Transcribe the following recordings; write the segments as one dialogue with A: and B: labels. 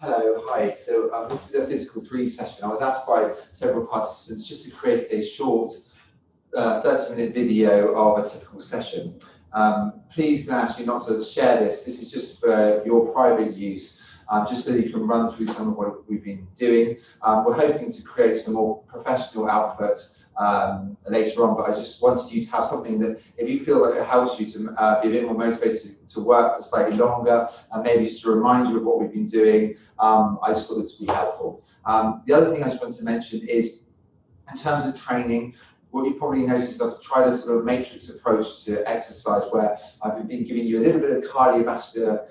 A: Hello, hi. So this is a physical 3 session. I was asked by several participants just to create a short 30-minute video of a typical session. Please can I ask you not to share this. This is just for your private use, just so you can run through some of what we've been doing. We're hoping to create some more professional outputs later on, but I just wanted you to have something that, if you feel like it helps you to be a bit more motivated to work for slightly longer, and maybe just to remind you of what we've been doing, I just thought this would be helpful. The other thing I just wanted to mention is, in terms of training, what you probably noticed, I've tried a sort of matrix approach to exercise where I've been giving you a little bit of cardiovascular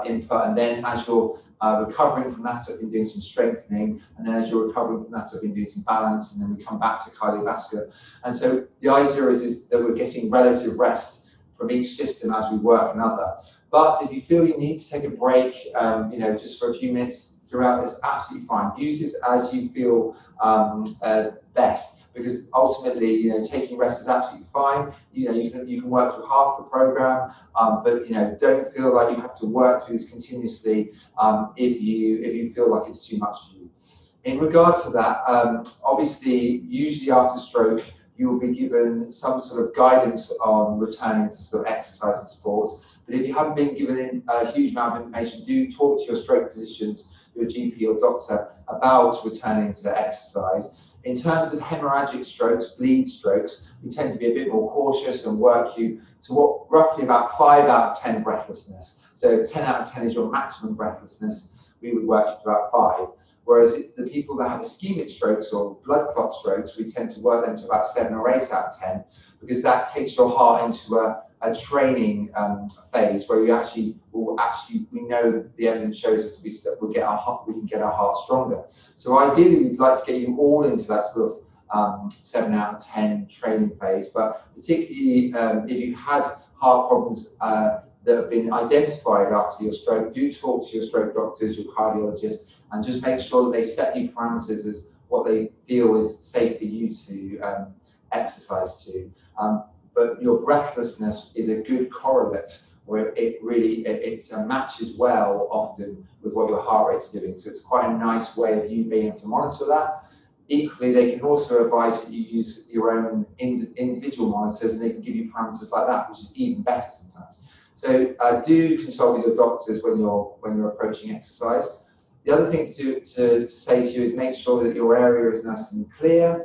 A: input, and then as you're recovering from that, I've been doing some strengthening, and then as you're recovering from that, I've been doing some balance, and then we come back to cardiovascular. And so the idea is that we're getting relative rest from each system as we work another. But if you feel you need to take a break, just for a few minutes throughout, this, absolutely fine. Use this as you feel best. Because ultimately, taking rest is absolutely fine. You can work through half the program, but don't feel like you have to work through this continuously if you feel like it's too much for you. In regard to that, obviously, usually after stroke, you will be given some sort of guidance on returning to sort of exercise and sports. But if you haven't been given a huge amount of information, do talk to your stroke physicians, your GP or doctor, about returning to exercise. In terms of hemorrhagic strokes, bleed strokes, we tend to be a bit more cautious and work you to what roughly about 5 out of 10 breathlessness. So 10 out of 10 is your maximum breathlessness. We would work you to about 5. Whereas the people that have ischemic strokes or blood clot strokes, we tend to work them to about 7 or 8 out of 10, because that takes your heart into a training phase where we know the evidence shows us that we can get our heart stronger. So ideally, we'd like to get you all into that sort of 7 out of 10 training phase. But particularly if you've had heart problems that have been identified after your stroke, do talk to your stroke doctors, your cardiologists, and just make sure that they set you parameters as what they feel is safe for you to exercise to. But your breathlessness is a good correlate, where it matches well often with what your heart rate's doing. So it's quite a nice way of you being able to monitor that. Equally, they can also advise that you use your own individual monitors, and they can give you parameters like that, which is even better sometimes. So do consult with your doctors when you're approaching exercise. The other thing to say to you is make sure that your area is nice and clear,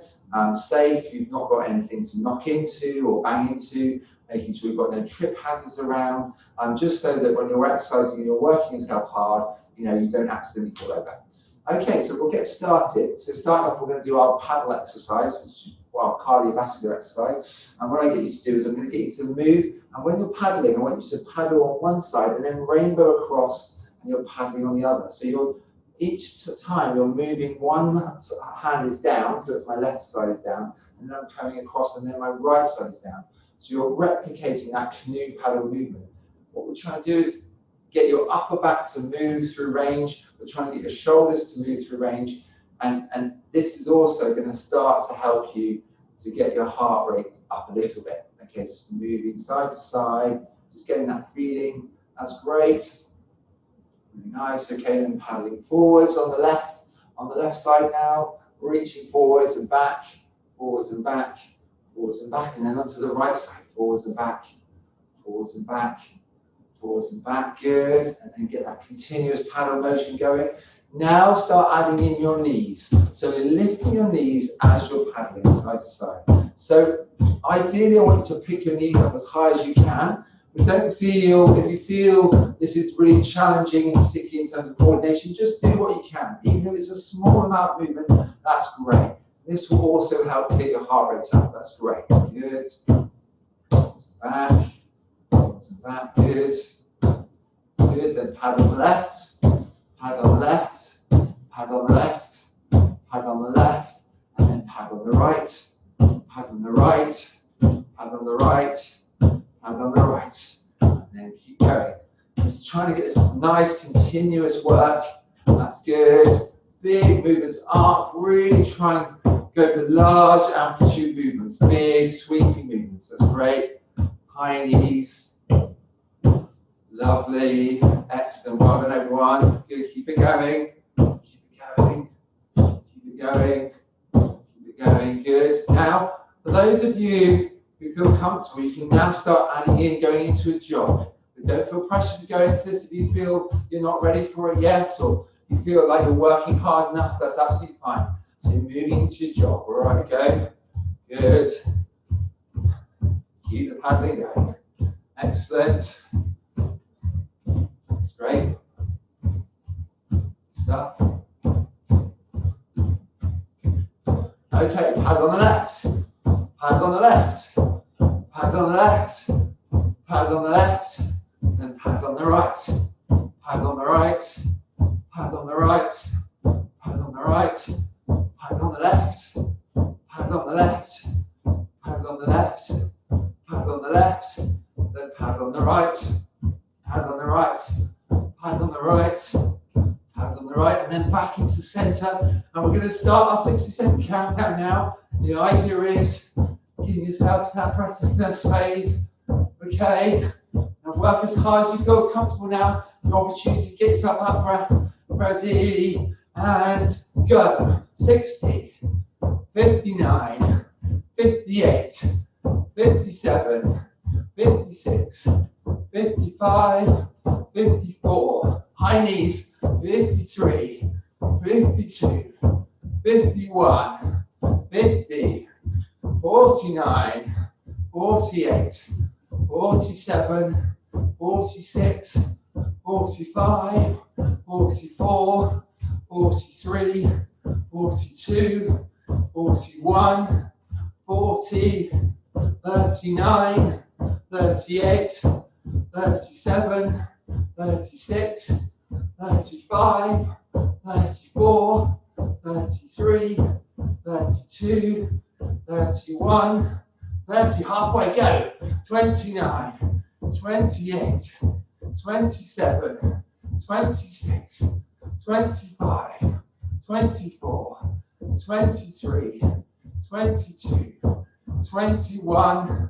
A: safe. You've not got anything to knock into or bang into, making sure you've got no trip hazards around, just so that when you're exercising and you're working yourself hard, you don't accidentally fall over. Okay, so we'll get started. So starting off, we're going to do our paddle exercise, which is our cardiovascular exercise. And what I get you to do is I'm going to get you to move, and when you're paddling, I want you to paddle on one side and then rainbow across, and you're paddling on the other. So each time you're moving, one hand is down, so it's my left side is down, and then I'm coming across, and then my right side is down. So you're replicating that canoe paddle movement. What we're trying to do is get your upper back to move through range. We're trying to get your shoulders to move through range. And this is also going to start to help you to get your heart rate up a little bit. Okay, just moving side to side, just getting that feeling. That's great. Really nice. Okay, then paddling forwards on the left side now, reaching forwards and back, forwards and back, forwards and back, and then onto the right side, forwards and back, forwards and back, forwards and back. Good. And then get that continuous paddle motion going. Now start adding in your knees. So you're lifting your knees as you're paddling side to side. So ideally, I want you to pick your knees up as high as you can. But if you feel this is really challenging, particularly in terms of coordination, just do what you can. Even if it's a small amount of movement, that's great. This will also help to get your heart rate up. That's great. Good. Back. Back. Good. Good. Then paddle left. Paddle left. Paddle left. Paddle the left. And then paddle the right. Paddle the right. Paddle the right. And on the right, and then keep going. Just trying to get this nice continuous work. That's good. Big movements up. Really try and go for large amplitude movements, big sweeping movements. That's great. High knees. Lovely. Excellent. Well done, everyone. Good. Keep it going. going. Keep it going. Keep it going. Good. Now, for those of you who feel comfortable, you can now start adding in going into a jog. But don't feel pressure to go into this if you feel you're not ready for it yet, or you feel like you're working hard enough. That's absolutely fine. So you're moving into your jog. All right, go. Good. Keep the paddling going. Excellent. That's great. Stop. Okay, paddle on the left. Paddle on the left. Paddle on the left. Paddle on the left. And paddle on the right. Paddle on the right. Paddle on the right. Paddle on the right. Paddle on the left. Paddle on the left. Paddle on the left. Paddle on the left. Then paddle on the right. Paddle on the right. Paddle on the right. Paddle on the right. And then back into the centre. And we're going to start our 60-second countdown now. The idea is giving yourself that breathlessness phase. Okay. Now work as hard as you feel comfortable now. The opportunity to get yourself that breath. Ready and go. 60, 59, 58, 57, 56, 55, 54. High knees. 53, 52, 51, 50, 49, 48, 47, 46, 45, 44, 43, 42, 41, 40, 39, 38, 37, 36, 35, 34, 33, 32, 31, 30, halfway, go. 29, 28, 27, 26, 25, 24, 23, 22, 21,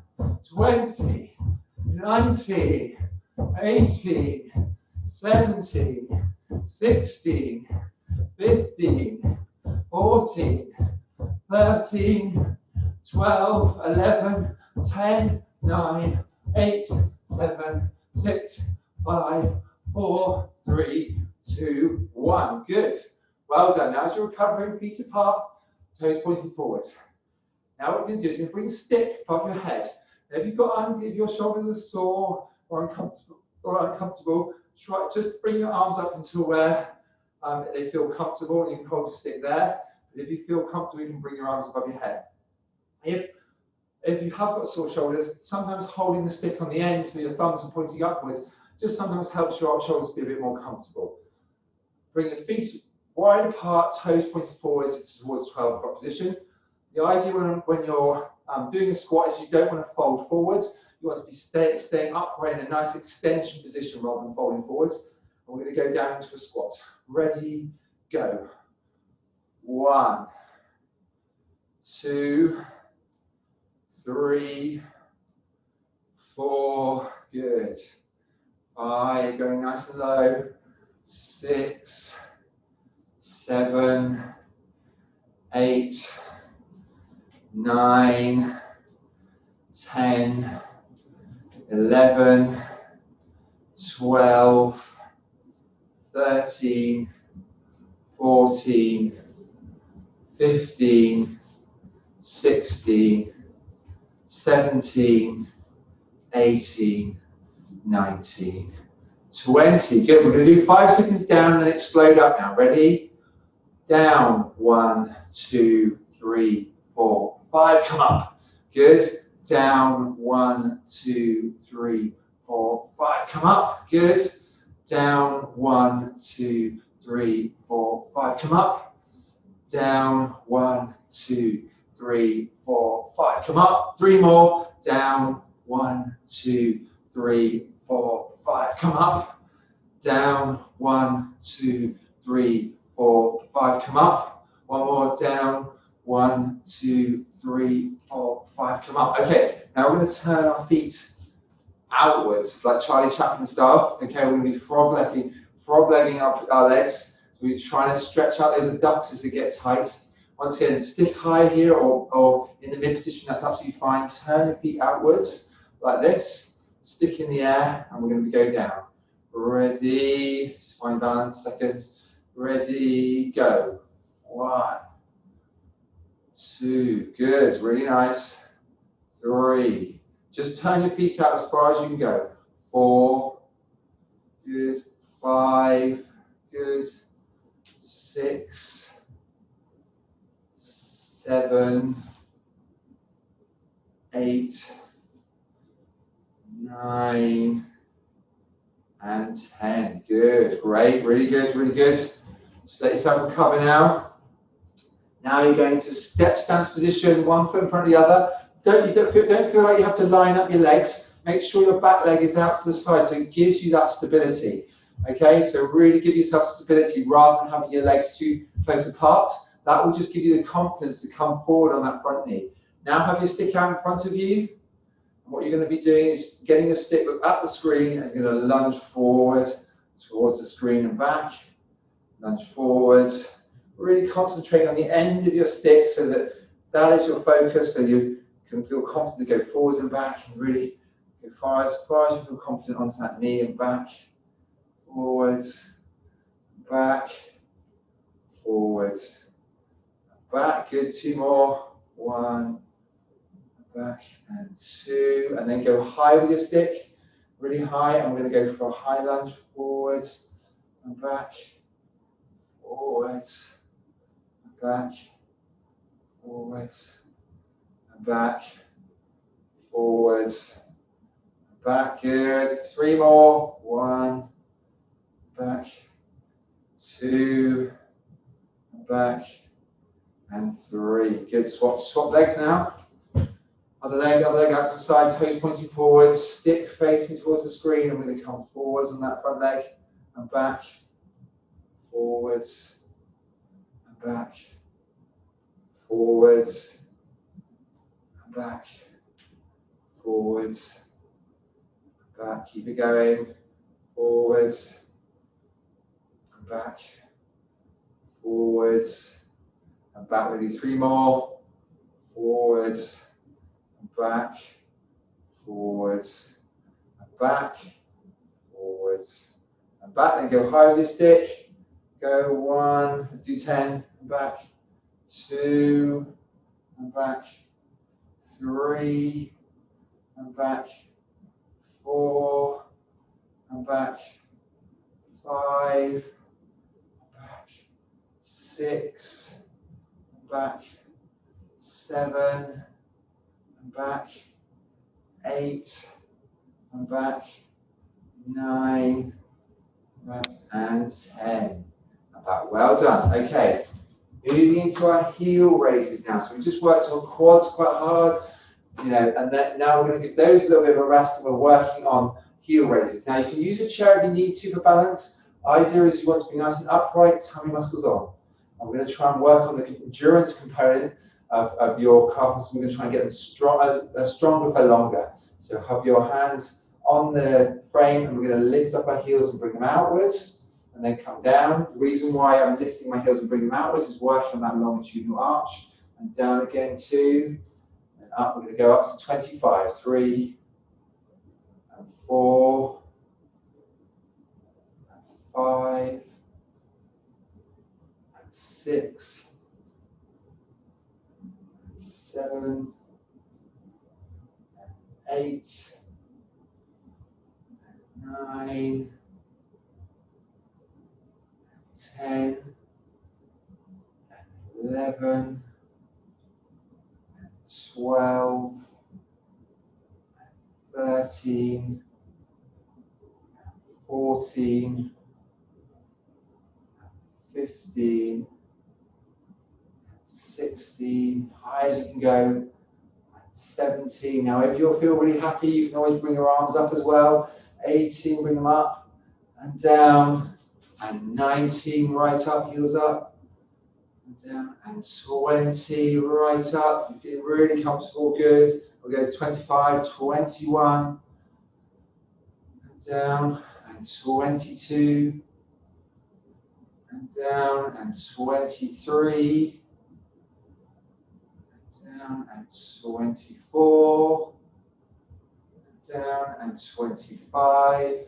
A: 20, 19, 18, 17, 16, 15, 14, 13, 12, 11, 10, 9, 8, 7, 6, 5, 4, 3, 2, 1. Good. Well done. Now as you're recovering, feet apart, toes pointing forwards. Now what we're going to do is we're going to bring a stick above your head. Now if your shoulders are sore or uncomfortable, try just bring your arms up until where they feel comfortable, and you can hold the stick there. But if you feel comfortable, you can bring your arms above your head. If you have got sore shoulders, sometimes holding the stick on the end so your thumbs are pointing upwards just sometimes helps your shoulders be a bit more comfortable. Bring your feet wide apart, toes pointing forwards towards 12 o'clock position. The idea when you're doing a squat is you don't want to fold forwards. You want to be staying upright in a nice extension position rather than folding forwards. And we're going to go down into a squat. Ready, go. 1, 2, 3, 4, good. 5, going nice and low. 6, 7, 8, 9, 10, 11, 12, 13, 14, 15, 16, 17, 18, 19, 20. Good. We're going to do 5 seconds down and then explode up now. Ready? Down. 1, 2, 3, 4, 5. Come up. Good. Down. 1, 2, 3, 4, 5. Come up. Good. Down. 1, 2, 3, 4, 5. Come up. Down. 1, 2, 3, 4, 5. Come up. 3 more. Down. 1, 2, 3, 4, 5. Come up. Down. 1, 2, 3, 4, 5. Come up. 1 more. Down. 1, 2, 3, 4, 5. Come up. Okay. Now we're going to turn our feet outwards, like Charlie Chaplin style. Okay. We're going to be frog legging our legs. We're trying to stretch out those abductors that get tight. Once again, stick high here or in the mid position, that's absolutely fine. Turn your feet outwards like this. Stick in the air, and we're going to go down. Ready, find balance, seconds. Ready, go. 1, 2, good, really nice. 3, just turn your feet out as far as you can go. 4, good. 5, good. 6, 7, 8, 9, and 10. Good, great, really good, really good. Just let yourself recover now. Now you're going to step stance position, one foot in front of the other. Don't feel like you have to line up your legs. Make sure your back leg is out to the side so it gives you that stability. Okay, so really give yourself stability rather than having your legs too close apart. That will just give you the confidence to come forward on that front knee. Now have your stick out in front of you. And what you're going to be doing is getting your stick at the screen and you're going to lunge forward towards the screen and back. Lunge forwards. Really concentrate on the end of your stick so that that is your focus, so you can feel confident to go forwards and back and really go as far as you feel confident onto that knee and back. Forwards, back, forwards, back. Good, 2 more. 1, back, and 2. And then go high with your stick, really high. And we're going to go for a high lunge, forwards and back, forwards, and back, forwards, and back, forwards, and back. Good. 3 more. 1, back, 2, back, and 3. Good. Swap legs now. Other leg out to the side, toes pointing forwards, stick facing towards the screen, and we're going to come forwards on that front leg and back, forwards, and back, forwards, and back, forwards, and back. Keep it going. Forwards. Back, forwards, and back. We'll do 3 more. Forwards, and back, forwards, and back, forwards, and back. Then go high with your stick. Go 1, let's do 10, and back, 2, and back, 3, and back, 4, and back, 5, 6, and back, 7, and back, 8, and back, 9, back, and 10. And back. Well done. Okay. Moving into our heel raises now. So we just worked on quads quite hard, and then now we're going to give those a little bit of a rest, and we're working on heel raises. Now you can use a chair if you need to for balance. Idea is you want to be nice and upright, tummy muscles on. And we're going to try and work on the endurance component of your calf muscles. We're going to try and get them stronger for longer. So have your hands on the frame, and we're going to lift up our heels and bring them outwards, and then come down. The reason why I'm lifting my heels and bringing them outwards is working on that longitudinal arch. And down again, 2, and up. We're going to go up to 25. 3, and 4, and 5, and 6, and 7, and 8, and 9, 10, 11, 12, 13, 14, 15, 16, high as you can go, 17. Now if you feel really happy, you can always bring your arms up as well. 18, bring them up and down, and 19, right up, heels up, and down, and 20, right up. You feel really comfortable, good. We'll go to 25, 21, and down, and 22, and down, and 23, and down, and 24, and down, and 25, and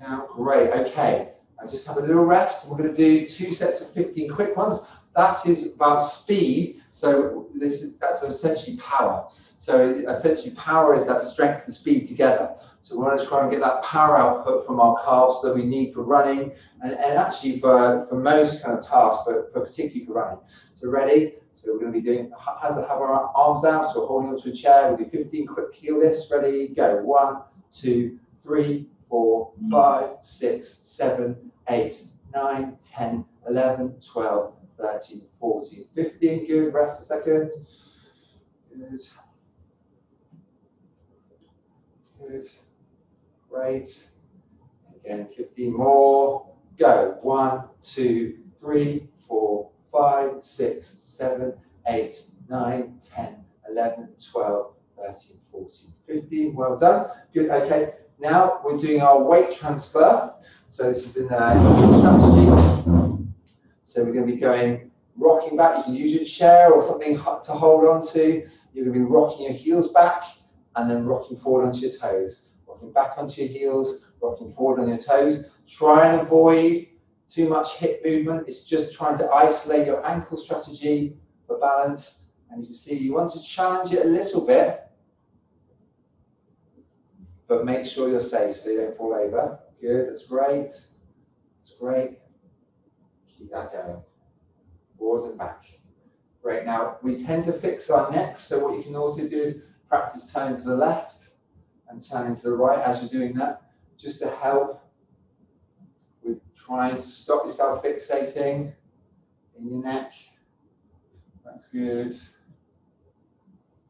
A: down. Great, okay. I just have a little rest. We're going to do 2 sets of 15 quick ones. That is about speed. So that's essentially power. So essentially power is that strength and speed together. So we want to try and get that power output from our calves that we need for running and actually for most kind of tasks, but particularly for running. So ready? So we're going to be doing, have our arms out, so holding onto a chair. We'll do 15 quick heel lifts. Ready? Go. 1, 2, 3, 4, 5, 6, 7, 8, 9, 10, 11, 12, 13, 14, 15. Good. Rest a second. Good. Good. Great. Again, 15 more. Go. 1, 2, 3, 4, 5, 6, 7, 8, 9, 10, 11, 12, 13, 14, 15. Well done. Good. Okay. Now we're doing our weight transfer. So this is in the strategy. So we're going to be going rocking back. You can use your chair or something to hold on to. You're going to be rocking your heels back and then rocking forward onto your toes. Rocking back onto your heels, rocking forward on your toes. Try and avoid too much hip movement. It's just trying to isolate your ankle strategy for balance. And you can see you want to challenge it a little bit, but make sure you're safe so you don't fall over. Good, that's great. That's great. Keep that going. Forwards and back. Great, now we tend to fix our necks, so what you can also do is practice turning to the left and turning to the right as you're doing that, just to help with trying to stop yourself fixating in your neck. That's good.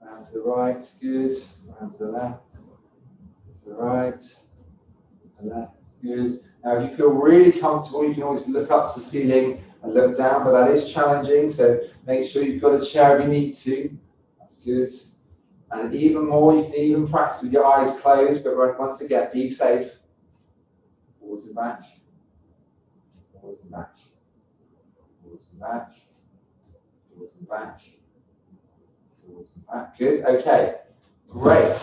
A: Round to the right, good. Round to the left, to the right, to the left, good. Now if you feel really comfortable, you can always look up to the ceiling and look down, but that is challenging, so make sure you've got a chair if you need to. That's good. And even more, you can even practice with your eyes closed, but once again, be safe. Forwards and back, forwards and back, forwards and back, forwards and back, forwards and back. Good, okay, great.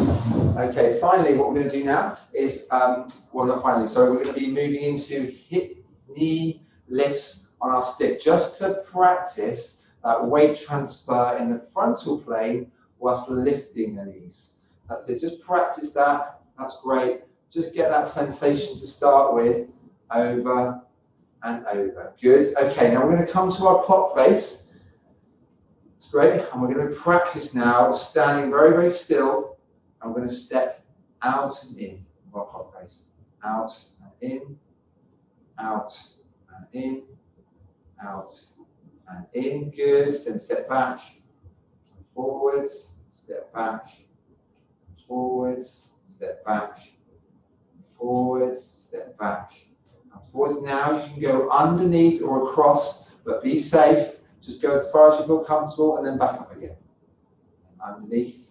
A: Okay, finally, what we're going to do now is, well, not finally, sorry, we're going to be moving into hip knee lifts on our stick, just to practice that weight transfer in the frontal plane whilst lifting the knees. That's it, just practice that, that's great. Just get that sensation to start with, over and over. Good, okay, now we're going to come to our clock face. It's great, and we're going to practice now standing very, very still. I'm going to step out and in of our clock face. Out and in, out and in, out and in. Good, then step back, forwards, step back, forwards, step back, forwards, step back, and forwards. Now you can go underneath or across, but be safe. Just go as far as you feel comfortable and then back up again. Underneath,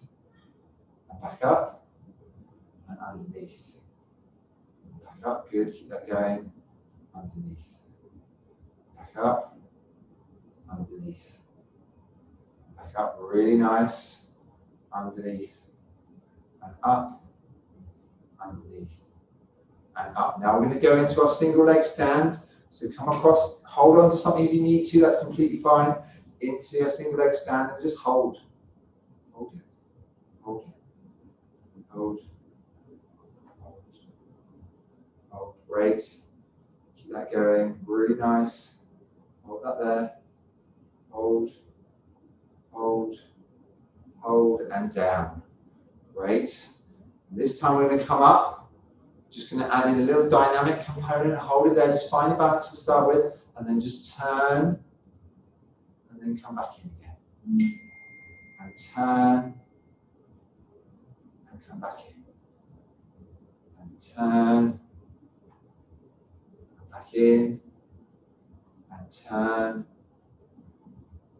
A: and back up, and underneath. Back up, good, keep that going. Underneath. Back up, underneath. Back up, really nice. Underneath, and up, underneath, and up. Now we're going to go into our single leg stand. So come across, hold on to something if you need to, that's completely fine. Into your single leg stand and just hold. Hold it, hold it, hold, hold, hold. Great. Keep that going, really nice. Hold that there. Hold, hold, hold, and down. Great. And this time we're going to come up. Just going to add in a little dynamic component. Hold it there. Just find a balance to start with, and then just turn, and then come back in again. And turn, and come back in. And turn, and back in, and turn,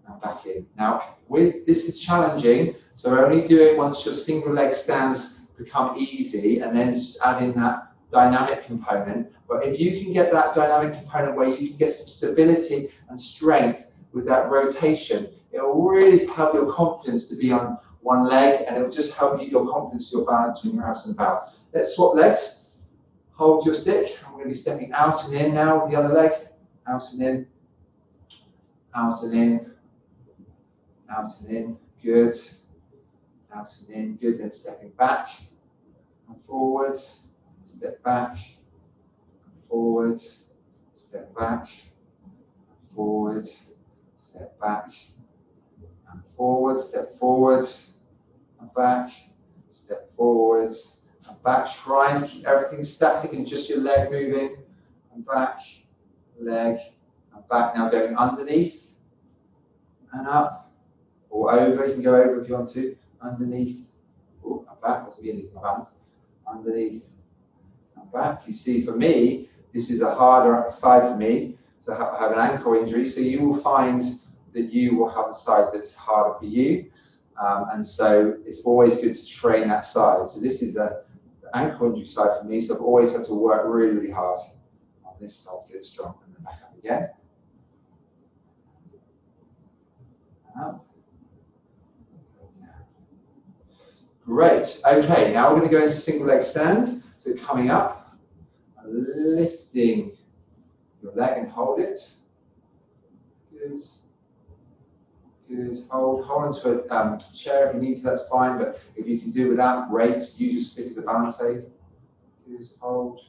A: and back in. Now, this is challenging, so only do it once your single leg stands become easy, and then just add in that dynamic component. But if you can get that dynamic component where you can get some stability and strength with that rotation, it will really help your confidence to be on one leg, and it will just help you, your confidence, your balance when you're out and about. Let's swap legs. Hold your stick. I'm going to be stepping out and in now with the other leg. Out and in. Out and in. Out and in. Good. Out and in. Good. Then stepping back and forwards. Step back. Forwards. Step back. Forwards. Step back. And forwards. Step forwards. And back. Step forwards. And back. Try and keep everything static and just your leg moving. And back. Leg. And back. Now going underneath. And up. Or over. You can go over if you want to. Underneath. Oh, and back. That's me losing my balance. Underneath. And back. You see, for me, this is a harder side for me. So I have an ankle injury. So you will find that you will have a side that's harder for you. And so it's always good to train that side. So this is the ankle injury side for me. So I've always had to work really, really hard on this side to get it strong. And then back up again. Up. Great. Okay, now we're going to go into single leg stand. So coming up, lifting your leg and hold it. Good. Good. Hold onto a chair if you need to, that's fine. But if you can do it without, great. Use your stick as a balance aid. Good. Hold.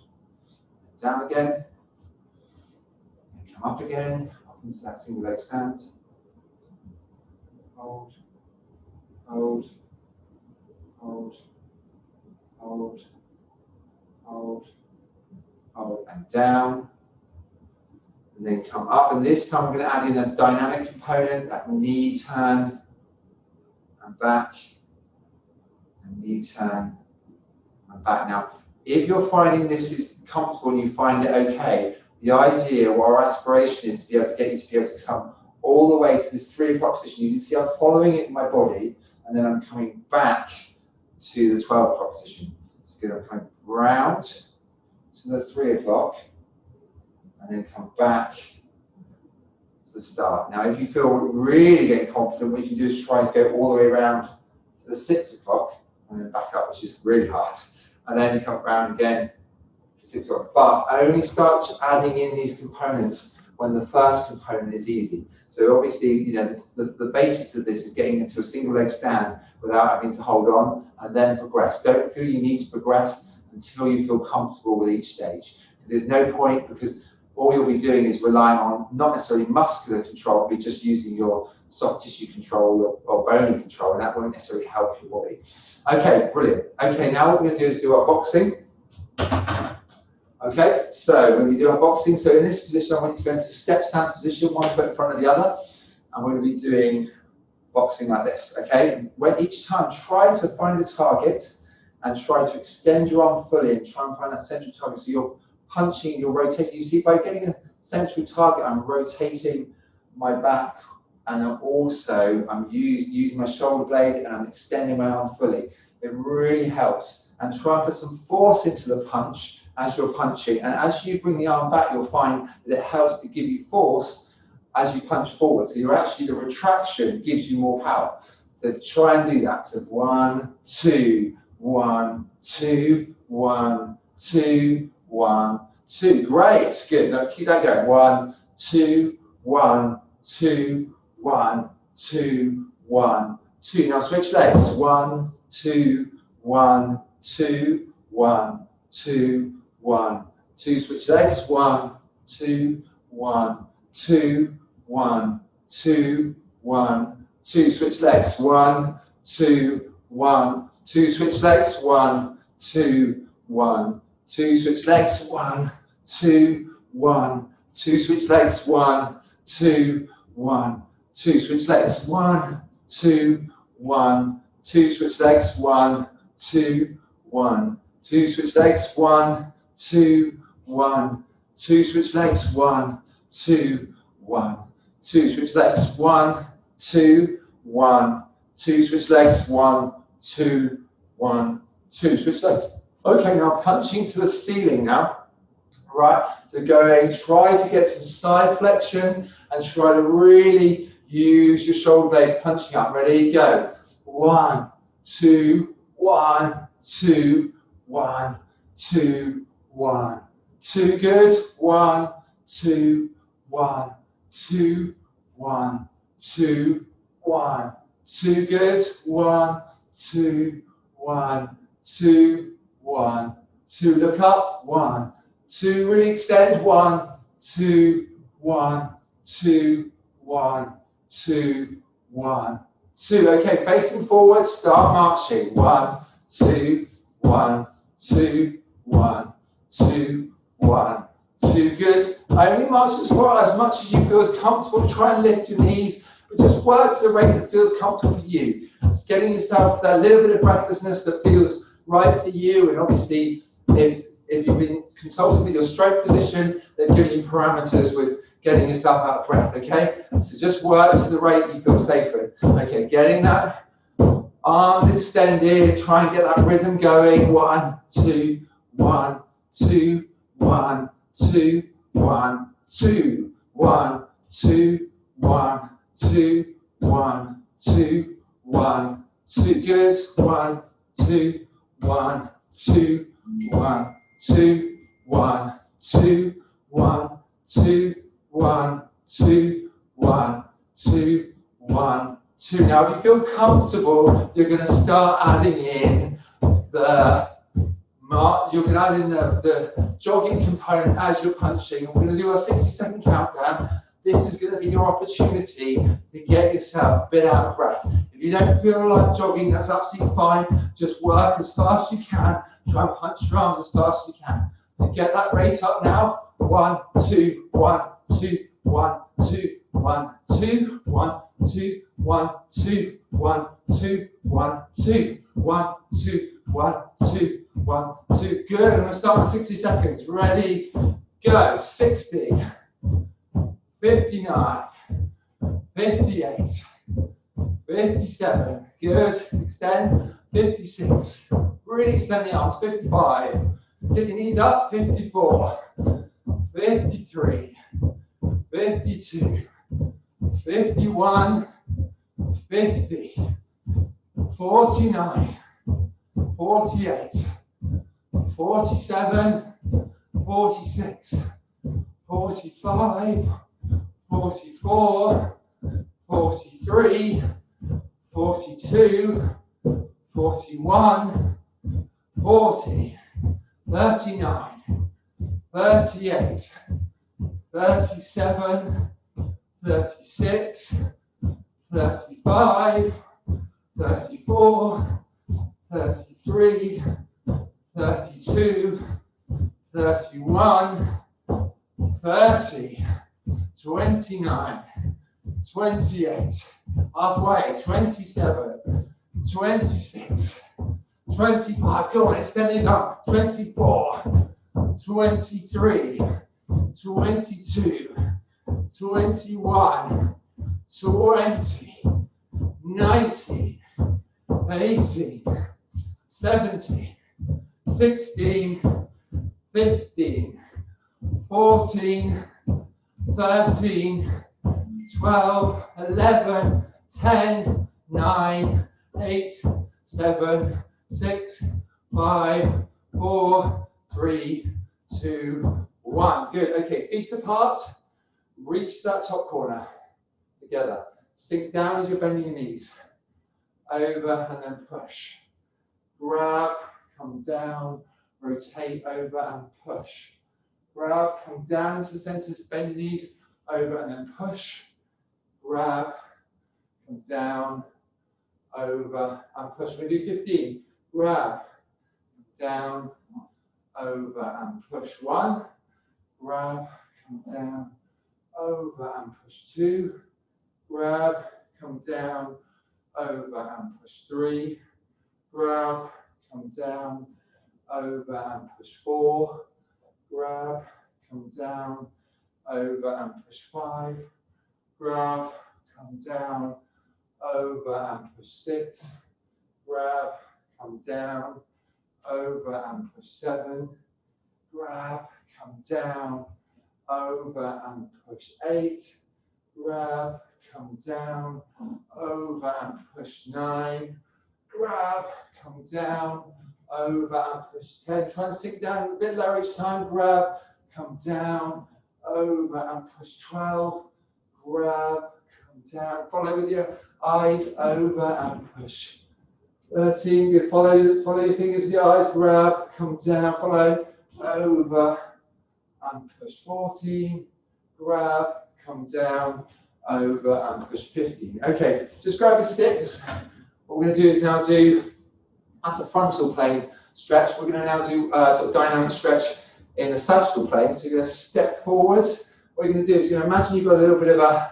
A: Down again. And come up again. Up into that single leg stand. Hold. Hold. Hold. Hold. Hold. Hold. And down. And then come up, and this time I'm going to add in a dynamic component, that knee turn, and back, and knee turn, and back. Now, if you're finding this is comfortable and you find it okay, the idea or our aspiration is to be able to get you to be able to come all the way to this 3 o'clock position. You can see I'm following it in my body, and then I'm coming back to the 12 o'clock position. So good, I'm coming round to the 3 o'clock, and then come back to the start. Now, if you feel really getting confident, what you can do is try and go all the way around to the 6 o'clock, and then back up, which is really hard. And then you come around again to 6 o'clock. But only start adding in these components when the first component is easy. So obviously, you know, the basis of this is getting into a single leg stand without having to hold on and then progress. Don't feel you need to progress until you feel comfortable with each stage. Because there's no point, because all you'll be doing is relying on not necessarily muscular control, but just using your soft tissue control or bony control, and that won't necessarily help your body. Okay, brilliant. Okay, now what we're going to do is do our boxing. Okay, so when we do our boxing, so in this position, I want you to go into step stance position, one foot in front of the other, and we're going to be doing boxing like this. Okay, when each time, try to find a target and try to extend your arm fully and try and find that central target. So you're punching, you're rotating. You see, by getting a central target, I'm rotating my back, and I'm using my shoulder blade, and I'm extending my arm fully. It really helps. And try and put some force into the punch as you're punching. And as you bring the arm back, you'll find that it helps to give you force as you punch forward. So you're actually, the retraction gives you more power. So try and do that. So 1, 2, 1, 2, 1, 2, 1, 2. Great, good. Now keep that going. 1, 2, 1, 2, 1, 2, 1, 2. Now switch legs. 1, 2, 1, 2, 1, 2, 1, 2. Switch legs. 1, 2, 1, 2, 1, 2, 1, 2. Switch legs. 1, 2, 1, 2. Switch legs. 1, 2, 1, 2. Switch legs. 1, 2, 1, 2. Switch legs. 1, 2, 1, 2. Switch legs. 1, 2, 1, 2. Switch legs. 1, 2, 1, 2. Switch legs. 1, 2, 1, 2. Switch legs. 1, 2, 1, 2. Switch legs. 1, 2, 1, 2. Switch legs. 1, 2, 1, 2. Switch legs. Okay, now punching to the ceiling now. Right, so going, try to get some side flexion and try to really use your shoulder blades punching up. Ready, go. 1, 2, 1, 2, 1, 2, 1, 2. Good. 1, 2, 1, 2, 1, 2, 1, 2. Good. 1, 2, 1, 2, 1, 2. Look up. 1, 2. Really extend. 1, 2, 1, 2, 1, 2, 1, 2. Okay, facing forward, start marching. 1, 2, 1, 2, 1, 2, 1, 2. Good. Only march as much as you feel is comfortable. Try and lift your knees, but just work to the rate that feels comfortable for you. Just getting yourself to that little bit of breathlessness that feels right for you. And obviously, if you've been consulting with your stroke physician, they've given you parameters with getting yourself out of breath, okay? So just work to the rate you feel safe with. Okay, getting that arms extended, try and get that rhythm going. 1, 2, 1, 2, 1, 2, 1, 2, 1, 2, 1, 2, 1, 2, 1, 2. Good. 1, 2, 1, 2, 1, 2, 1, 2, 1, 2, 1, 2, 1, 2, 1, 2. Now, if you feel comfortable, you're going to start adding in the jogging component as you're punching. We're going to do a 60-second countdown. This is going to be your opportunity to get yourself a bit out of breath. If you don't feel like jogging, that's absolutely fine. Just work as fast as you can. Try and punch your arms as fast as you can. So get that rate up now. 1, 2, 1, 2, 1, 2, 1, 2, 1, 2, 1, 2, 1, 2, 1, 2, 1, 2, 1, 2, 1, 2. Good. I'm going to start with 60 seconds. Ready, go. 60, 59, 58, 57. Good. Extend. 56. Really extend the arms. 55. Get your knees up. 54. 53. 52. 51. 50. 49. 48. 47. 46. 45. 44. 43. 42. 41. 40. 39. 38. 37. 36. 35. 34. 33. 32. 31. 30. 29. 28. Halfway. 27. 26. 25. Go on, extend these up. 24. 23. 22. 21. 20. 19. 18. 17. 16. 15. 14. 13. 12. 11. 10. 9. 8. 7. 6. 5. 4. 3. 2. 1. Good. Okay, feet apart. Reach that top corner together. Sink down as you're bending your knees. Over and then push. Grab, come down, rotate over and push. Grab, come down into the center, bend your knees, over and then push. Grab, come down, over and push. We do 15. Grab, down, over and push. 1. Grab, come down, over and push. 2. Grab, come down, over and push. 3. Grab, come down, over and push. 4. Grab, come down, over and push. 5. Grab, come down, over and push. 6. Grab, come down, over and push. 7. Grab, come down, over and push 8, grab, come down, over and push 9, grab, come down, over and push 10. Try and sink down a bit lower each time, grab, come down, over and push 12, grab, come down, follow with your eyes, over and push 13, good, follow your fingers with your eyes, grab, come down, follow, over and push 14, grab, come down, over and push 15. Okay, just grab your stick. What we're going to do is now do, that's a frontal plane stretch. We're going to now do sort of dynamic stretch in the sagittal plane. So you're going to step forwards. What you're going to do is you're going to imagine you've got a little bit of an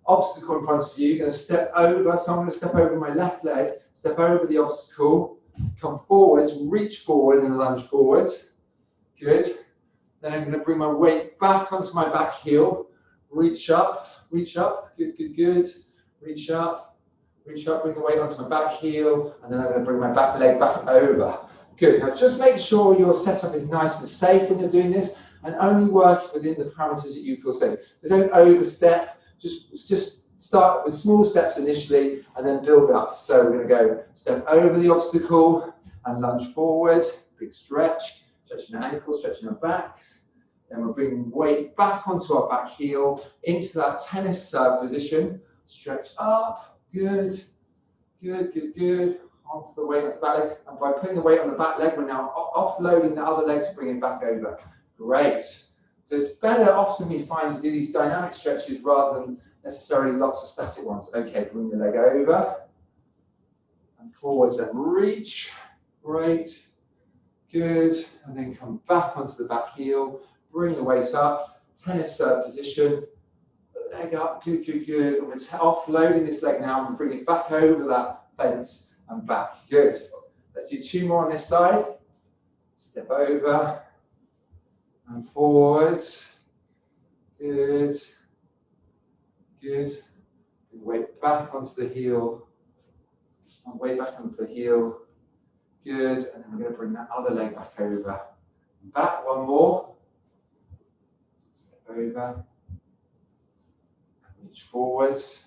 A: obstacle in front of you. You're going to step over. So I'm going to step over my left leg, step over the obstacle, come forwards, reach forward and lunge forwards. Good. Then I'm going to bring my weight back onto my back heel. Reach up, good, good, good. Reach up, bring the weight onto my back heel, and then I'm going to bring my back leg back over. Good. Now just make sure your setup is nice and safe when you're doing this, and only work within the parameters that you feel safe. So don't overstep, just start with small steps initially, and then build up. So we're going to go step over the obstacle, and lunge forward, big stretch, stretching our ankles, stretching our backs. Then we're bringing weight back onto our back heel, into that tennis serve position. Stretch up, good, good, good, good. Onto the weight, onto the back leg. And by putting the weight on the back leg, we're now offloading the other leg to bring it back over. Great. So it's better often we find to do these dynamic stretches rather than necessarily lots of static ones. Okay, bring the leg over and forwards and reach. Great. Good. And then come back onto the back heel. Bring the weight up, tennis serve position, leg up, good, good, good. And we're offloading this leg now and bring it back over that fence and back. Good. Let's do 2 more on this side. Step over and forwards. Good. Good. Bring weight back onto the heel. And weight back onto the heel. Good. And then we're going to bring that other leg back over. And back, 1 more. Over, reach forwards,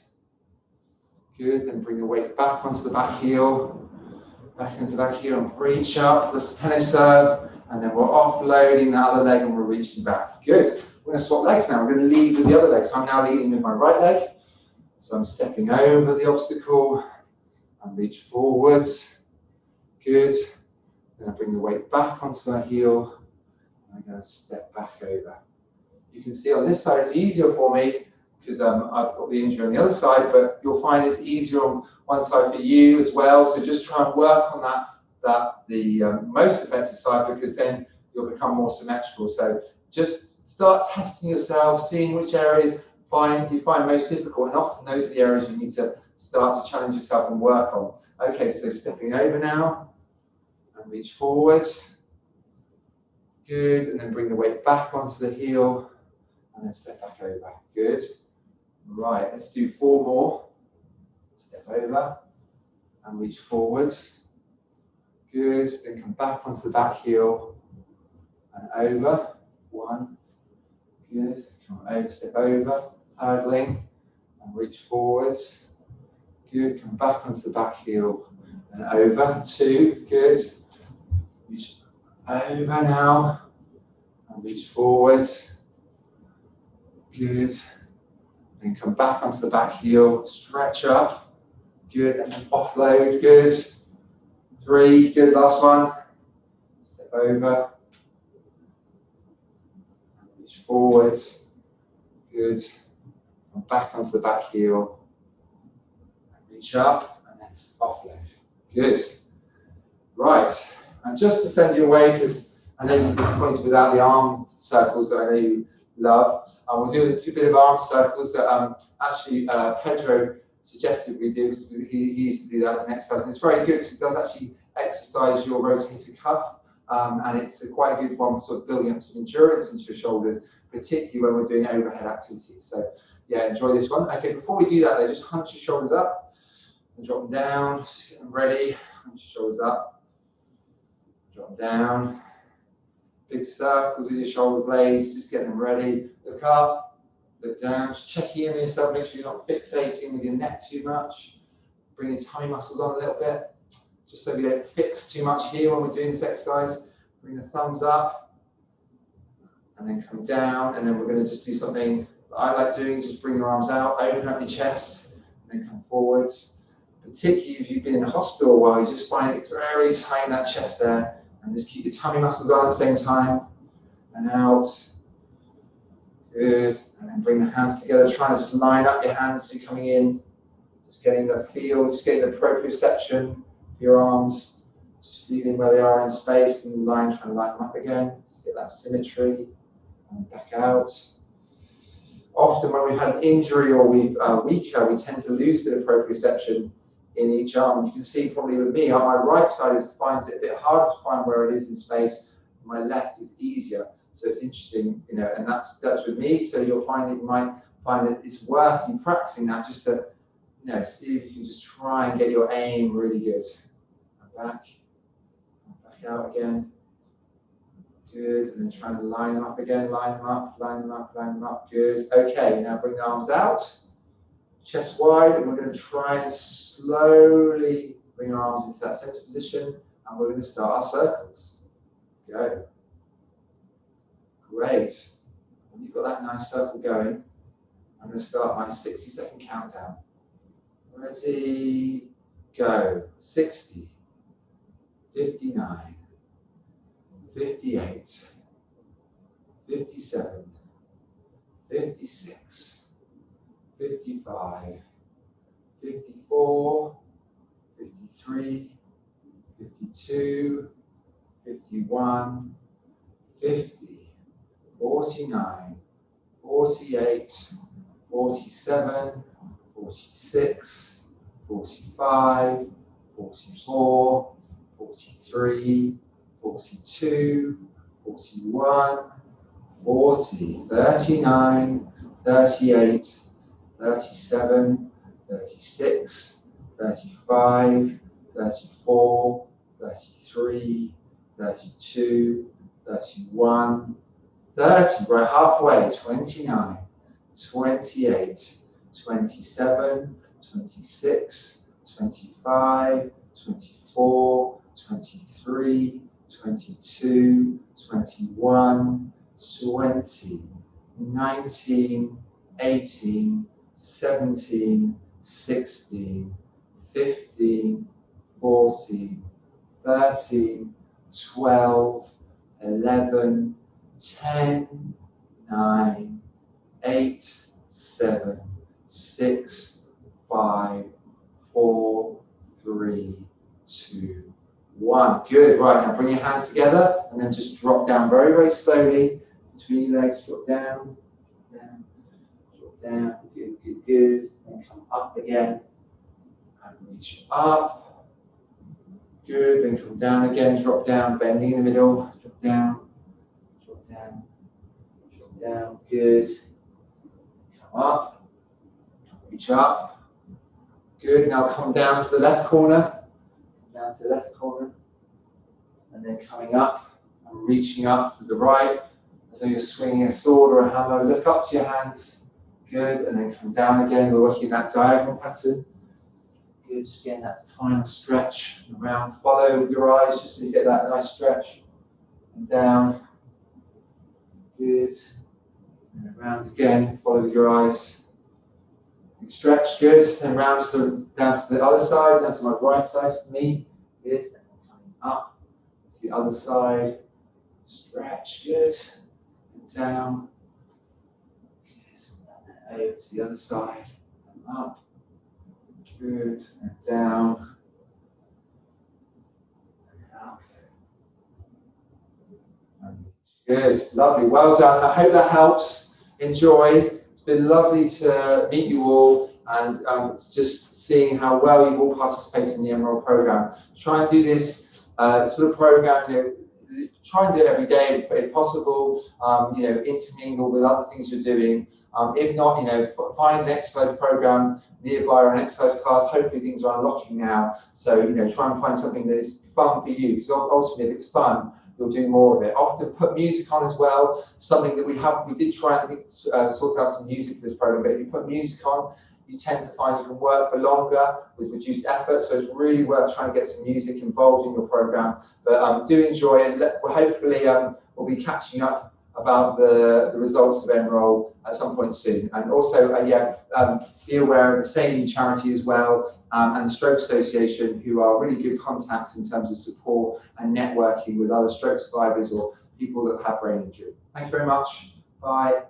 A: good, then bring the weight back onto the back heel, back into the back heel and reach up for the tennis serve, and then we're offloading the other leg and we're reaching back. Good, we're going to swap legs now, we're going to lead with the other leg, so I'm now leading with my right leg, so I'm stepping over the obstacle and reach forwards, good, then I bring the weight back onto the heel, and I'm going to step back over. You can see on this side it's easier for me because I've got the injury on the other side, but you'll find it's easier on one side for you as well. So just try and work on the most effective side, because then you'll become more symmetrical. So just start testing yourself, seeing which areas you find most difficult, and often those are the areas you need to start to challenge yourself and work on. Okay, so stepping over now and reach forwards. Good, and then bring the weight back onto the heel. And then step back over. Good. Right, let's do 4 more. Step over and reach forwards. Good. Then come back onto the back heel and over. 1. Good. Come over, step over, hurdling and reach forwards. Good. Come back onto the back heel and over. 2. Good. Reach over now and reach forwards. Good. Then come back onto the back heel, stretch up. Good. And then offload. Good. 3. Good. Last one. Step over. Reach forwards. Good. Come back onto the back heel. And reach up and then offload. Good. Right. And just to send you away, because I know you're disappointed without the arm circles that I know you love. We'll do a bit of arm circles that actually Pedro suggested we do, because he used to do that as an exercise. And it's very good because it does actually exercise your rotator cuff, and it's quite a good one for sort of building up some endurance into your shoulders, particularly when we're doing overhead activities. So yeah, enjoy this one. Okay, before we do that though, just hunch your shoulders up and drop them down, just get them ready. Hunch your shoulders up, drop them down, Big circles with your shoulder blades, just get them ready. Look up, look down, just checking in with yourself, make sure you're not fixating with your neck too much. Bring your tummy muscles on a little bit, just so we don't fix too much here when we're doing this exercise. Bring the thumbs up, and then come down, and then we're going to just do something that I like doing, is just bring your arms out, open up your chest, and then come forwards. Particularly if you've been in a hospital a while, you just find it very tight in that chest there. And just keep your tummy muscles on at the same time. And out. Good. And then bring the hands together. Try and just line up your hands as you're coming in. Just getting the feel, just getting the proprioception of your arms. Just feeling where they are in space and trying to line them up again. Just get that symmetry. And back out. Often when we've had an injury or we've weaker, we tend to lose a bit of proprioception in each arm. You can see probably with me, on my right side finds it a bit harder to find where it is in space. My left is easier. So it's interesting, you know, and that's with me. So you'll find you might find that it's worth you practicing that just to, you know, see if you can just try and get your aim really good. And back out again. Good, and then trying to line them up again, line them up, line them up, line them up. Good. Okay, now bring the arms out. Chest wide, and we're going to try and slowly bring our arms into that center position, and we're going to start our circles. Go. Great. When you've got that nice circle going, I'm going to start my 60-second countdown. Ready, go. 60, 59, 58, 57, 56, 55, 54, 53, 52, 51, 50, 49, 48, 47, 46, 45, 44, 43, 42, 41, 40, 39, 38, 37, 36, 35, 34, 33, 32, 31, 30, right halfway, 29, 28, 27, 26, 25, 24, 23, 22, 21, 20, 19, 18, 17, 16, 15, 14, 13, 12, 11, 10, 9, 8, 7, 6, 5, 4, 3, 2, 1. Good. Right, now bring your hands together and then just drop down very, very slowly. Between your legs, drop down, down, drop down. Good, good, good. Then come up again and reach up. Good. Then come down again, drop down, bending in the middle. Drop down, drop down, drop down. Good. Come up, reach up. Good. Now come down to the left corner. Down to the left corner. And then coming up and reaching up with the right. As though you're swinging a sword or a hammer, look up to your hands. Good, and then come down again. We're working that diagonal pattern. Good, just getting that final stretch around. Follow with your eyes just so you get that nice stretch. And down. Good. And around again. Follow with your eyes. And stretch. Good. And down to the other side. Down to my right side for me. Good. And coming up to the other side. Stretch. Good. Down, and over to the other side, and up, good, and down, and up, and good, lovely, well done. I hope that helps. Enjoy. It's been lovely to meet you all, and it's just seeing how well you all participate in the N-ROL program. Try and do this sort of program, you know, try and do it every day if possible, you know, intermingle with other things you're doing. If not, you know, find an exercise program nearby or an exercise class. Hopefully things are unlocking now. So, you know, try and find something that is fun for you. Because ultimately, if it's fun, you'll do more of it. Often put music on as well, something that we did try and sort out some music for this program, but if you put music on, you tend to find you can work for longer with reduced effort, so it's really worth trying to get some music involved in your program. But do enjoy it. Hopefully we'll be catching up about the results of N-ROL at some point soon. And also, be aware of the Saline charity as well, and the Stroke Association, who are really good contacts in terms of support and networking with other stroke survivors or people that have brain injury. Thank you very much. Bye.